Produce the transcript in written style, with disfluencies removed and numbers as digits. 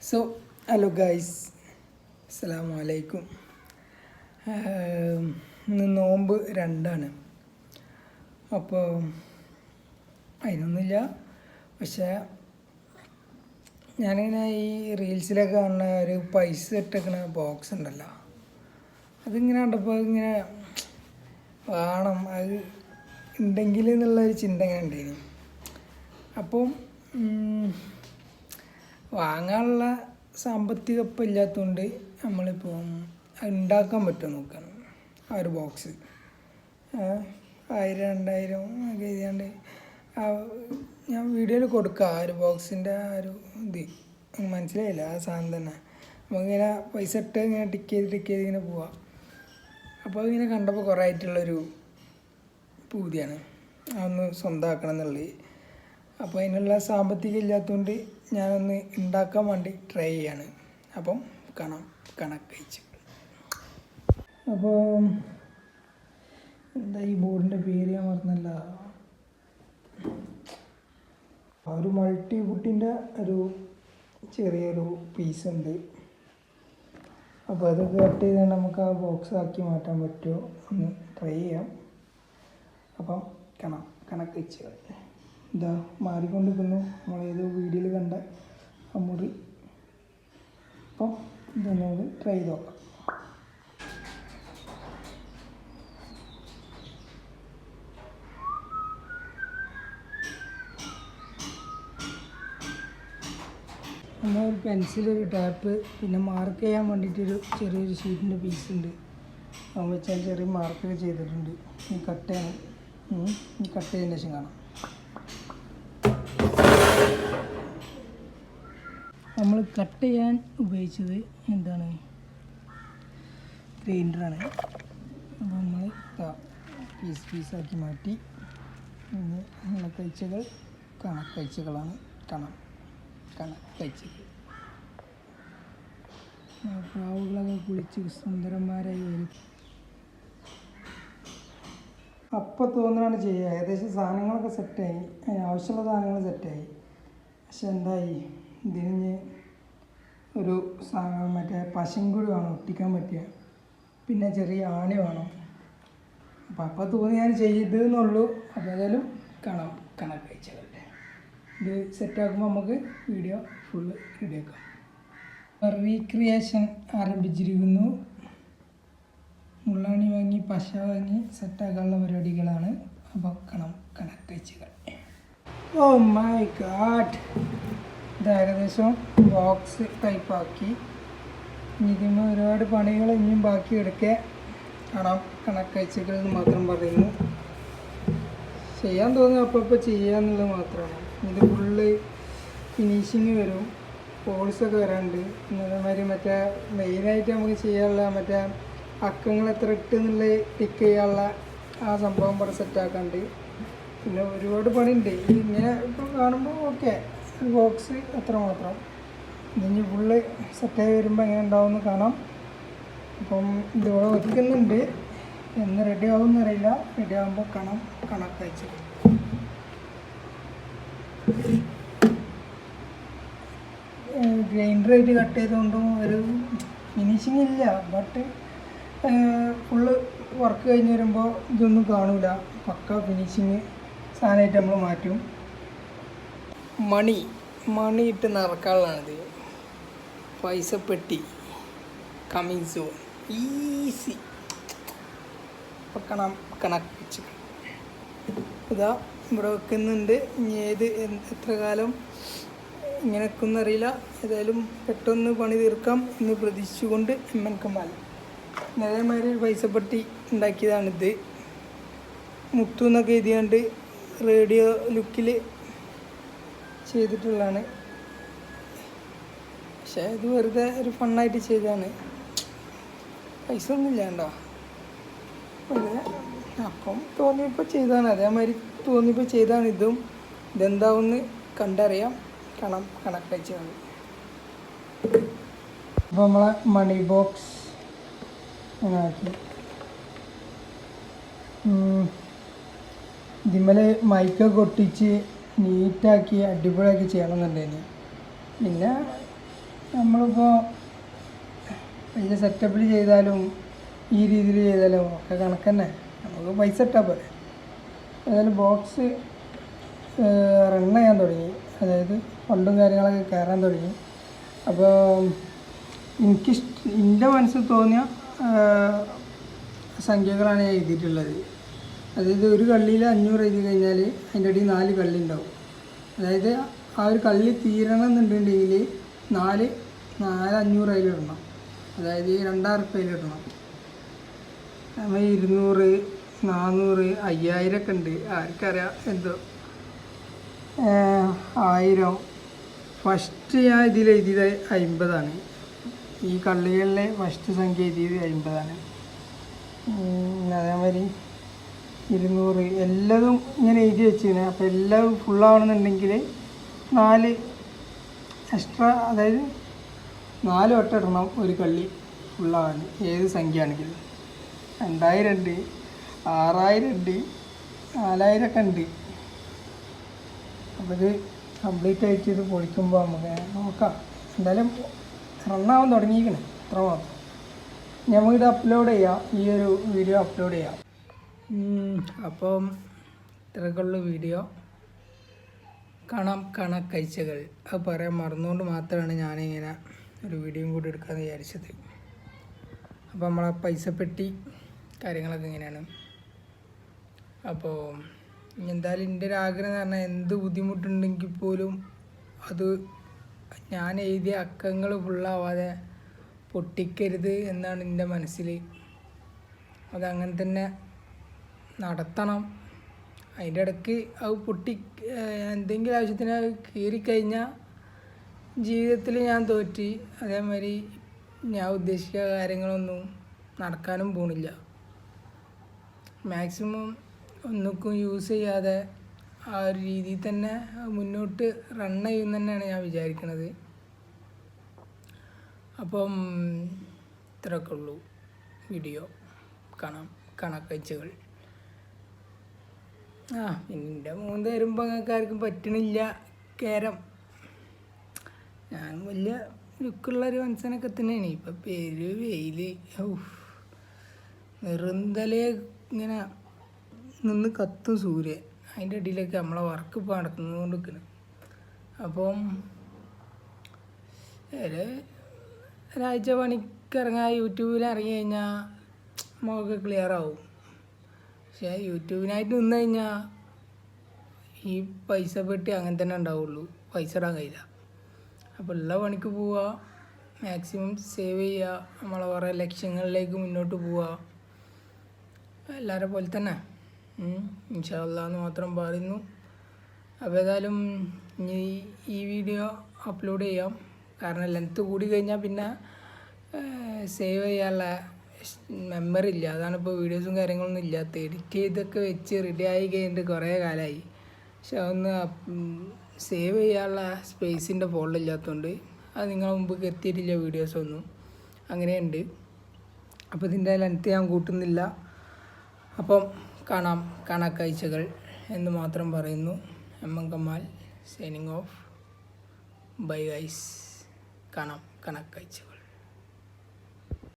So hello guys, അസ്സലാമു അലൈക്കും. ഇന്ന് നോമ്പ് 2 അപ്പോൾ അതിനൊന്നുമില്ല. പക്ഷേ ഞാനിങ്ങനെ ഈ റീൽസിലൊക്കെ കാണുന്ന ഒരു പൈസ ഇട്ടേക്കണ ബോക്സ് ഉണ്ടല്ലോ, അതിങ്ങനെ കണ്ടപ്പോൾ ഇങ്ങനെ വേണം, അത് ഉണ്ടെങ്കിൽ എന്നുള്ളൊരു ചിന്ത ഇങ്ങനെ ഉണ്ടായിരുന്നു. അപ്പം വാങ്ങാനുള്ള സാമ്പത്തികം ഇപ്പം ഇല്ലാത്തതുകൊണ്ട് നമ്മളിപ്പോൾ ഉണ്ടാക്കാൻ പറ്റുമോ നോക്കണം. ആ ഒരു ബോക്സ് 1000-2000 ഒക്കെ എഴുതിയാണ്ട് ഞാൻ വീഡിയോയിൽ കൊടുക്കാം. ആ ഒരു ബോക്സിൻ്റെ ആ ഒരു ഇത് മനസ്സിലായില്ല, ആ സാധനം തന്നെ. നമുക്കിങ്ങനെ പൈസ ഇട്ട് ഇങ്ങനെ ടിക്ക് ചെയ്ത് ഇങ്ങനെ പോവാം. അപ്പോൾ അതിങ്ങനെ കണ്ടപ്പോൾ കുറേ ആയിട്ടുള്ളൊരു പൂതിയാണ് അതൊന്ന് സ്വന്തമാക്കണം എന്നുള്ളത്. അപ്പോൾ അതിനുള്ള സാമ്പത്തികം ഇല്ലാത്തതുകൊണ്ട് ഞാനൊന്ന് ഉണ്ടാക്കാൻ വേണ്ടി ട്രൈ ചെയ്യാണ്. അപ്പം കണക്കയച്ച്. അപ്പോൾ എന്താ ഈ ബോർഡിൻ്റെ പേര് ഞാൻ മറന്നല്ല. ആ ഒരു മൾട്ടി വുഡിൻ്റെ ഒരു ചെറിയൊരു പീസ് ഉണ്ട്. അപ്പോൾ അത് കട്ട് ചെയ്താൽ നമുക്ക് ആ ബോക്സ് ആക്കി മാറ്റാൻ പറ്റുമോ ഒന്ന് ട്രൈ ചെയ്യാം. അപ്പം കണക്കയച്ച് ഇതാ മാറിക്കൊണ്ടിരിക്കുന്നു നമ്മളേതോ വീഡിയോയിൽ കണ്ട ആ മുറി. അപ്പം ഇതൊന്ന് ട്രൈ ചെയ്ത് നോക്കാം. നമ്മളൊരു പെൻസിലൊരു ടാപ്പ്, പിന്നെ മാർക്ക് ചെയ്യാൻ വേണ്ടിയിട്ടൊരു ചെറിയൊരു ഷീറ്റിൻ്റെ പീസ് ഉണ്ട്. അത് വെച്ചാൽ ചെറിയ മാർക്കൊക്കെ ചെയ്തിട്ടുണ്ട്. ഈ കട്ട് ചെയ്തതിന് ശേഷം കാണാം. നമ്മൾ കട്ട് ചെയ്യാൻ ഉപയോഗിച്ചത് എന്താണ്, ഗ്രൈൻഡറാണ്. അപ്പോൾ നമ്മൾ പീസാക്കി മാറ്റി. പിന്നെ കണക്കയച്ചുകളാണ്. കണക്കയച്ചുകൾ പ്രാവുകളൊക്കെ കുളിച്ച് സുന്ദരന്മാരായി വരും. അപ്പം തോന്നുകയാണ് ചെയ്യുക. ഏകദേശം സാധനങ്ങളൊക്കെ സെറ്റായി, ആവശ്യമുള്ള സാധനങ്ങൾ സെറ്റായി. പക്ഷെ എന്തായി, ഇതിന് ഒരു മറ്റേ പശയും കൂടി വേണം ഒട്ടിക്കാൻ പറ്റിയ, പിന്നെ ചെറിയ ആണി വേണം. അപ്പം തോന്നി ഞാൻ ചെയ്തെന്നുള്ളൂ. അപ്പോൾ ഏതായാലും കണക്കയച്ചല്ലേ. ഇത് സെറ്റാക്കുമ്പോൾ നമുക്ക് വീഡിയോ ഫുള്ള് റെഡിയാക്കാം. റീക്രിയേഷൻ ആരംഭിച്ചിരിക്കുന്നു. മുള്ളാണി വാങ്ങി പശ വാങ്ങി സെറ്റാക്കാനുള്ള പരിപാടികളാണ്. അപ്പോൾ കണക്കയച്ചുകൾ. ഓ മൈ ഗാഡ്, ഇത് ഏകദേശം ബോക്സ് ടൈപ്പാക്കി. ഇതിന് ഒരുപാട് പണികൾ ഇനിയും ബാക്കി എടുക്കുക. കണക്കയച്ചുകൾ എന്ന് മാത്രം പറയുന്നു. ചെയ്യാൻ തോന്നുന്നു അപ്പോൾ ചെയ്യാന്നുള്ളത് മാത്രമാണ്. ഇത് ഫുള്ള് ഫിനിഷിങ് വരും, ഹോൾസൊക്കെ വരാനുണ്ട്. അതേമാതിരി മറ്റേ മെയിനായിട്ട് നമുക്ക് ചെയ്യാനുള്ള മറ്റേ അക്കങ്ങൾ എത്ര ഇട്ട് എന്നുള്ളത് ടിക്ക് ചെയ്യാനുള്ള ആ സംഭവം ഇവിടെ സെറ്റാക്കാണ്ട്. പിന്നെ ഒരുപാട് പണിയുണ്ട്. ഇങ്ങനെ ഇപ്പോൾ കാണുമ്പോൾ ഓക്കെ, ബോക്സ് അത്ര മാത്രം. ഇതിന് ഫുള്ള് സെറ്റായി വരുമ്പോൾ എങ്ങനെ ഉണ്ടാവുമെന്ന് കാണാം. അപ്പം ഇതിവിടെ വയ്ക്കുന്നുണ്ട്. എന്ന് റെഡി ആവുമെന്നറിയില്ല. റെഡി ആകുമ്പോൾ കണക്കയച്ചു. ഗ്രൈൻഡറായിട്ട് കട്ട് ചെയ്തുകൊണ്ടും ഒരു ഫിനിഷിങ് ഇല്ല. ബട്ട് ഫുള്ള് വർക്ക് കഴിഞ്ഞ് വരുമ്പോൾ ഇതൊന്നും കാണില്ല. പക്ക ഫിനിഷിങ് സാധനമായിട്ട് നമ്മൾ മാറ്റും. മണി ഇട്ട് നിറക്കാനുള്ളതാണിത്. പൈസപ്പെട്ടി കമ്മിങ് സൂൺ, ഈസി. കണക്ക് ഇതാ ഇവിടെ വെക്കുന്നുണ്ട്. ഇനി എത്ര കാലം ഇങ്ങനെ വെക്കുമെന്ന് അറിയില്ല. ഏതായാലും പെട്ടെന്ന് പണി തീർക്കാം എന്ന് പ്രതീക്ഷിച്ചുകൊണ്ട് MN കമാൽ. അതേമാതിരി ഒരു പൈസപ്പെട്ടി ഉണ്ടാക്കിയതാണിത്. മുത്തു എന്നൊക്കെ എഴുതിയാണ്ട് റേഡിയോ ലുക്കിൽ ചെയ്തിട്ടുള്ളതാണ്. പക്ഷേ ഇത് വെറുതെ ഒരു ഫണ്ണായിട്ട് ചെയ്തതാണ്. പൈസ ഒന്നും ഇല്ലാണ്ടോ, വെറുതെ അപ്പം തോന്നിയപ്പോൾ ചെയ്തതാണ്. അതേമാതിരി തോന്നിയപ്പോൾ ചെയ്താണ് ഇതും. ഇതെന്താവെന്ന് കണ്ടറിയാം. കണക്കയച്ച് മതി. അപ്പോൾ നമ്മളെ മണി ബോക്സ് അങ്ങനെ ആക്കി. ഇതിന്മേൽ മൈക്കൊക്കെ ഒട്ടിച്ച് നീറ്റാക്കി അടിപൊളിയാക്കി ചെയ്യണമെന്നുണ്ടായിരുന്നു. പിന്നെ നമ്മളിപ്പോൾ വലിയ സെറ്റപ്പിൽ ചെയ്താലും ഈ രീതിയിൽ ചെയ്താലും ഒക്കെ കണക്ക് തന്നെ, നമുക്ക് പൈസ ഇട്ടാൽ പോലെ. ഏതായാലും ബോക്സ് റൺ ചെയ്യാൻ തുടങ്ങി, അതായത് ഫണ്ടും കാര്യങ്ങളൊക്കെ കയറാൻ തുടങ്ങി. അപ്പോൾ എൻ്റെ മനസ്സിൽ തോന്നിയ സംഖ്യകളാണ് ഞാൻ എഴുതിയിട്ടുള്ളത്. അതായത് ഒരു കള്ളിയിൽ 500 എഴുതി കഴിഞ്ഞാൽ അതിൻ്റെ അടിയിൽ 4 കള്ളി ഉണ്ടാവും. അതായത് ആ ഒരു കള്ളി തീരണം എന്നുണ്ടെങ്കിൽ 4 500 അതിലിടണം, അതായത് 2000 റുപ്യയിലിടണം. നമ്മൾ 200, 400, 5000 ഒക്കെ ഉണ്ട്, ആർക്കറിയാം എന്തോ 1000. ഫസ്റ്റ് ഞാൻ ഇതിൽ എഴുതിയത് 50 ഈ കള്ളികളിലെ ഫസ്റ്റ് സംഖ്യ എഴുതിയത് 50. അതേമാതിരി 200 എല്ലാതും ഇങ്ങനെ എഴുതി വെച്ചിരുന്നു. അപ്പോൾ എല്ലാം ഫുള്ളാവണമെന്നുണ്ടെങ്കിൽ 4 എക്സ്ട്രാ, അതായത് 4 വട്ടം ഇടണം ഒരു കള്ളി ഫുള്ളാവാൻ, ഏത് സംഖ്യ ആണെങ്കിലും. 2000 ഉണ്ട്, 6000 ഉണ്ട്, 4000 ഒക്കെ ഉണ്ട്. അപ്പോൾ ഇത് കംപ്ലീറ്റ് ആയിട്ട് ഇത് പൊളിക്കുമ്പോൾ നമുക്ക് നോക്കാം. എന്തായാലും റണ്ണാവാൻ തുടങ്ങിയിരിക്കണം, അത്ര മാത്രം. നമുക്കിത് അപ്ലോഡ് ചെയ്യാം, ഈ ഒരു വീഡിയോ അപ്ലോഡ് ചെയ്യാം. അപ്പം ഇത്രയൊക്കെയുള്ള വീഡിയോ കാണാം കണക്കാഴ്ചകൾ. അത് പറയാൻ മറന്നുകൊണ്ട് മാത്രമാണ് ഞാനിങ്ങനെ ഒരു വീഡിയോയും കൂടി എടുക്കാമെന്ന് വിചാരിച്ചത്. അപ്പോൾ നമ്മളെ പൈസപ്പെട്ടി കാര്യങ്ങളൊക്കെ ഇങ്ങനെയാണ്. അപ്പോൾ എന്തായാലും എൻ്റെ ഒരു ആഗ്രഹം എന്ന് പറഞ്ഞാൽ എന്ത് ബുദ്ധിമുട്ടുണ്ടെങ്കിൽ പോലും അത് ഞാൻ എഴുതിയ അക്കങ്ങൾ ഫുള്ളാവാതെ പൊട്ടിക്കരുത് എന്നാണ് എൻ്റെ മനസ്സിൽ. അതങ്ങനെ തന്നെ നടത്തണം. അതിൻ്റെ ഇടയ്ക്ക് അത് എന്തെങ്കിലും ആവശ്യത്തിന് അത് കീറിക്കഴിഞ്ഞാൽ ജീവിതത്തിൽ ഞാൻ തോറ്റി. അതേമാതിരി ഞാൻ ഉദ്ദേശിച്ച കാര്യങ്ങളൊന്നും നടക്കാനും പോണില്ല. മാക്സിമം ഒന്നിക്കും യൂസ് ചെയ്യാതെ ആ ഒരു രീതിയിൽ തന്നെ മുന്നോട്ട് റൺ ചെയ്യും തന്നെയാണ് ഞാൻ വിചാരിക്കുന്നത്. അപ്പം ഇത്രയൊക്കെ ഉള്ളൂ വീഡിയോ. കാണാം കണക്കാഴ്ചകൾ. എൻ്റെ മൂന്ന് വരുമ്പോൾ നിങ്ങൾക്ക് ആർക്കും പറ്റണില്ല കയറം. ഞാൻ വലിയ ലുക്കുള്ളൊരു മനുഷ്യനൊക്കെ തന്നെയാണ്. ഇപ്പം പേര് വെയിൽ നിറന്തലേ ഇങ്ങനെ നിന്ന് കത്തും സൂര്യൻ. അതിൻ്റെ ഇടയിലൊക്കെ നമ്മളെ വർക്ക് ഇപ്പോൾ നടക്കുന്നതുകൊണ്ട് നിൽക്കണം. അപ്പം ഒരാഴ്ച പണിക്കിറങ്ങാൻ യൂട്യൂബിൽ ഇറങ്ങി കഴിഞ്ഞാൽ മുഖമൊക്കെ ക്ലിയർ ആവും. പക്ഷേ യൂട്യൂബിനായിട്ട് നിന്ന് കഴിഞ്ഞാൽ ഈ പൈസ പെട്ടി അങ്ങനെ തന്നെ ഉണ്ടാവുള്ളൂ, പൈസ ഇടാൻ കഴിയില്ല. അപ്പോൾ ഉള്ള പണിക്ക് പോവുക, മാക്സിമം സേവ് ചെയ്യുക, നമ്മളെ കുറേ ലക്ഷ്യങ്ങളിലേക്ക് മുന്നോട്ട് പോവുക, എല്ലാവരെ പോലെ തന്നെ ഇൻഷാ അല്ലാഹ് എന്ന് മാത്രം പറയുന്നു. അപ്പോൾ ഏതായാലും ഇനി ഈ വീഡിയോ അപ്ലോഡ് ചെയ്യാം. കാരണം ലെങ്ത്ത് കൂടി കഴിഞ്ഞാൽ പിന്നെ സേവ് ചെയ്യാനുള്ള മെമ്മറി ഇല്ല. അതാണിപ്പോൾ വീഡിയോസും കാര്യങ്ങളൊന്നും ഇല്ലാത്ത. എഡിറ്റ് ചെയ്തൊക്കെ വെച്ച് റെഡി ആയി കഴിഞ്ഞിട്ട് കുറേ കാലമായി. പക്ഷെ അതൊന്ന് സേവ് ചെയ്യാനുള്ള സ്പേസിൻ്റെ ഫോൾഡില്ലാത്തതുകൊണ്ട് അത് നിങ്ങളെ മുമ്പ് എത്തിയിട്ടില്ല വീഡിയോസൊന്നും. അങ്ങനെയുണ്ട്. അപ്പോൾ ഇതിൻ്റെ ലെങ്ത്ത് ഞാൻ കൂട്ടുന്നില്ല. അപ്പം കാണാം കണക്കാഴ്ചകൾ എന്ന് മാത്രം പറയുന്നു. M Kamal signing off. Bye guys. കാണാം കണക്കാഴ്ചകൾ.